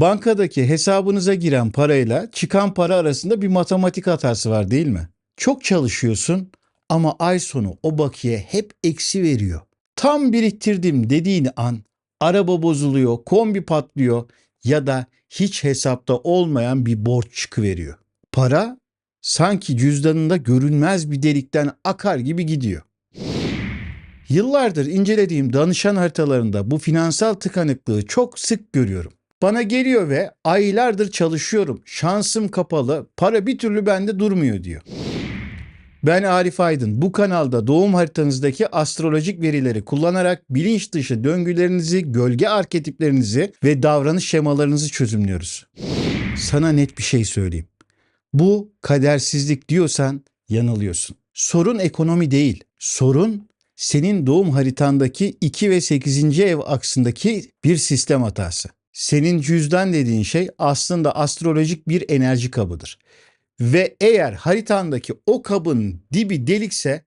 Bankadaki hesabınıza giren parayla çıkan para arasında bir matematik hatası var değil mi? Çok çalışıyorsun ama ay sonu o bakiye hep eksi veriyor. Tam biriktirdim dediğin an araba bozuluyor, kombi patlıyor ya da hiç hesapta olmayan bir borç çıkıveriyor. Para sanki cüzdanında görünmez bir delikten akar gibi gidiyor. Yıllardır incelediğim danışan haritalarında bu finansal tıkanıklığı çok sık görüyorum. Bana geliyor ve aylardır çalışıyorum, şansım kapalı, para bir türlü bende durmuyor diyor. Ben Arif Aydın. Bu kanalda doğum haritanızdaki astrolojik verileri kullanarak bilinç dışı döngülerinizi, gölge arketiplerinizi ve davranış şemalarınızı çözümlüyoruz. Sana net bir şey söyleyeyim. Bu kadersizlik diyorsan yanılıyorsun. Sorun ekonomi değil. Sorun senin doğum haritandaki 2 ve 8. ev aksındaki bir sistem hatası. Senin cüzdan dediğin şey aslında astrolojik bir enerji kabıdır. Ve eğer haritandaki o kabın dibi delikse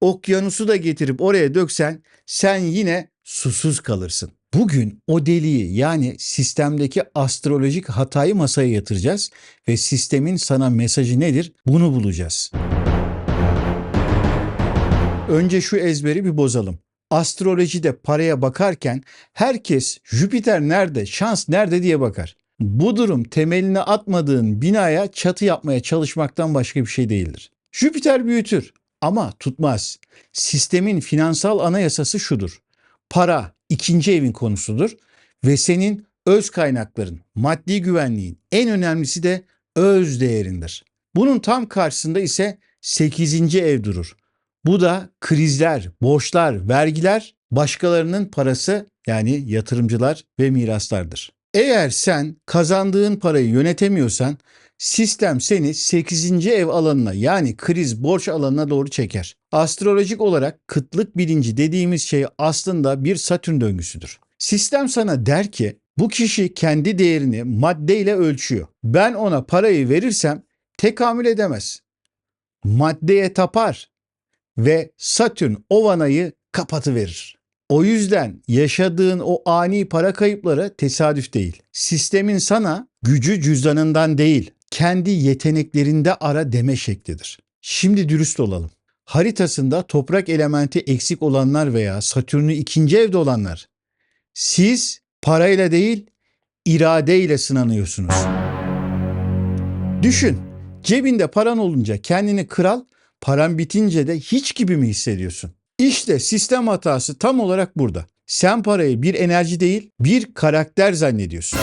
okyanusu da getirip oraya döksen sen yine susuz kalırsın. Bugün o deliği yani sistemdeki astrolojik hatayı masaya yatıracağız ve sistemin sana mesajı nedir bunu bulacağız. Önce şu ezberi bir bozalım. Astrolojide paraya bakarken herkes Jüpiter nerede, şans nerede diye bakar. Bu durum temelini atmadığın binaya çatı yapmaya çalışmaktan başka bir şey değildir. Jüpiter büyütür ama tutmaz. Sistemin finansal anayasası şudur. Para ikinci evin konusudur ve senin öz kaynakların, maddi güvenliğin en önemlisi de öz değerindir. Bunun tam karşısında ise 8. ev durur. Bu da krizler, borçlar, vergiler, başkalarının parası yani yatırımcılar ve miraslardır. Eğer sen kazandığın parayı yönetemiyorsan sistem seni 8. ev alanına yani kriz borç alanına doğru çeker. Astrolojik olarak kıtlık bilinci dediğimiz şey aslında bir Satürn döngüsüdür. Sistem sana der ki bu kişi kendi değerini maddeyle ölçüyor. Ben ona parayı verirsem tekamül edemez. Maddeye tapar ve Satürn o vanayı kapatıverir. O yüzden yaşadığın o ani para kayıpları tesadüf değil. Sistemin sana gücü cüzdanından değil, kendi yeteneklerinde ara deme şeklidir. Şimdi dürüst olalım. Haritasında toprak elementi eksik olanlar veya Satürn'ü 2. evde olanlar, siz parayla değil, iradeyle sınanıyorsunuz. Düşün, cebinde paran olunca kendini kral, paran bitince de hiç gibi mi hissediyorsun? İşte sistem hatası tam olarak burada. Sen parayı bir enerji değil, bir karakter zannediyorsun.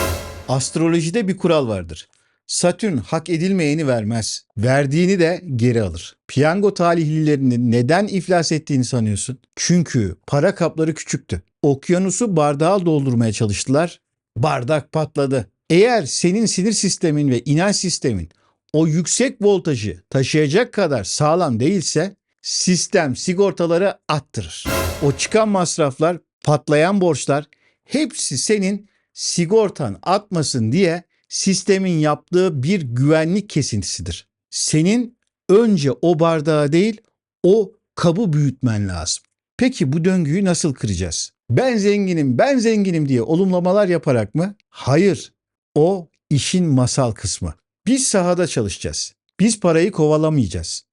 Astrolojide bir kural vardır. Satürn hak edilmeyeni vermez. Verdiğini de geri alır. Piyango talihlilerinin neden iflas ettiğini sanıyorsun? Çünkü para kapları küçüktü. Okyanusu bardağa doldurmaya çalıştılar. Bardak patladı. Eğer senin sinir sistemin ve inanç sistemin o yüksek voltajı taşıyacak kadar sağlam değilse sistem sigortaları attırır. O çıkan masraflar, patlayan borçlar hepsi senin sigortan atmasın diye sistemin yaptığı bir güvenlik kesintisidir. Senin önce o bardağı değil o kabı büyütmen lazım. Peki bu döngüyü nasıl kıracağız? Ben zenginim diye olumlamalar yaparak mı? Hayır. O işin masal kısmı. Biz sahada çalışacağız. Biz parayı kovalamayacağız.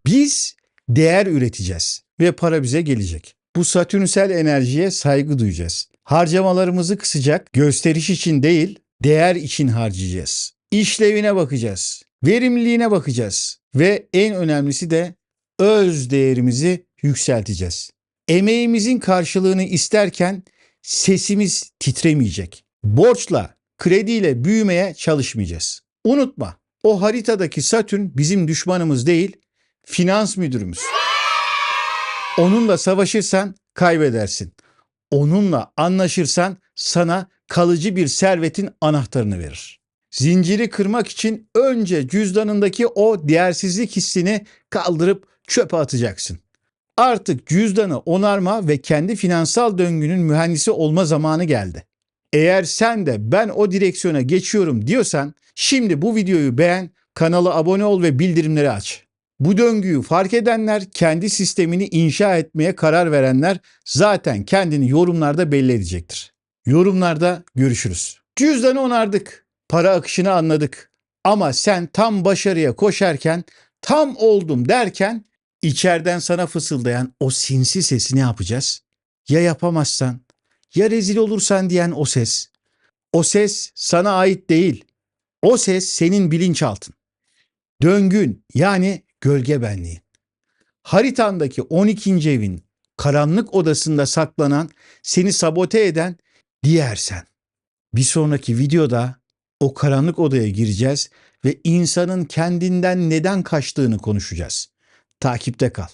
Biz değer üreteceğiz ve para bize gelecek. Bu satürnsel enerjiye saygı duyacağız. Harcamalarımızı kısacak, gösteriş için değil, değer için harcayacağız. İşlevine bakacağız, verimliliğine bakacağız ve en önemlisi de öz değerimizi yükselteceğiz. Emeğimizin karşılığını isterken sesimiz titremeyecek. Borçla, krediyle büyümeye çalışmayacağız. Unutma, o haritadaki Satürn bizim düşmanımız değil, finans müdürümüz. Onunla savaşırsan kaybedersin. Onunla anlaşırsan sana kalıcı bir servetin anahtarını verir. Zinciri kırmak için önce cüzdanındaki o değersizlik hissini kaldırıp çöpe atacaksın. Artık cüzdanı onarma ve kendi finansal döngünün mühendisi olma zamanı geldi. Eğer sen de ben o direksiyona geçiyorum diyorsan şimdi bu videoyu beğen, kanala abone ol ve bildirimleri aç. Bu döngüyü fark edenler, kendi sistemini inşa etmeye karar verenler zaten kendini yorumlarda belli edecektir. Yorumlarda görüşürüz. Cüzdanı onardık. Para akışını anladık. Ama sen tam başarıya koşarken, tam oldum derken içeriden sana fısıldayan o sinsi sesi ne yapacağız? Ya yapamazsan, ya rezil olursan diyen o ses. O ses sana ait değil. O ses senin bilinçaltın. Döngün yani gölge benliğin. Haritandaki 12. evin karanlık odasında saklanan, seni sabote eden diğer sen. Bir sonraki videoda o karanlık odaya gireceğiz ve insanın kendinden neden kaçtığını konuşacağız. Takipte kal.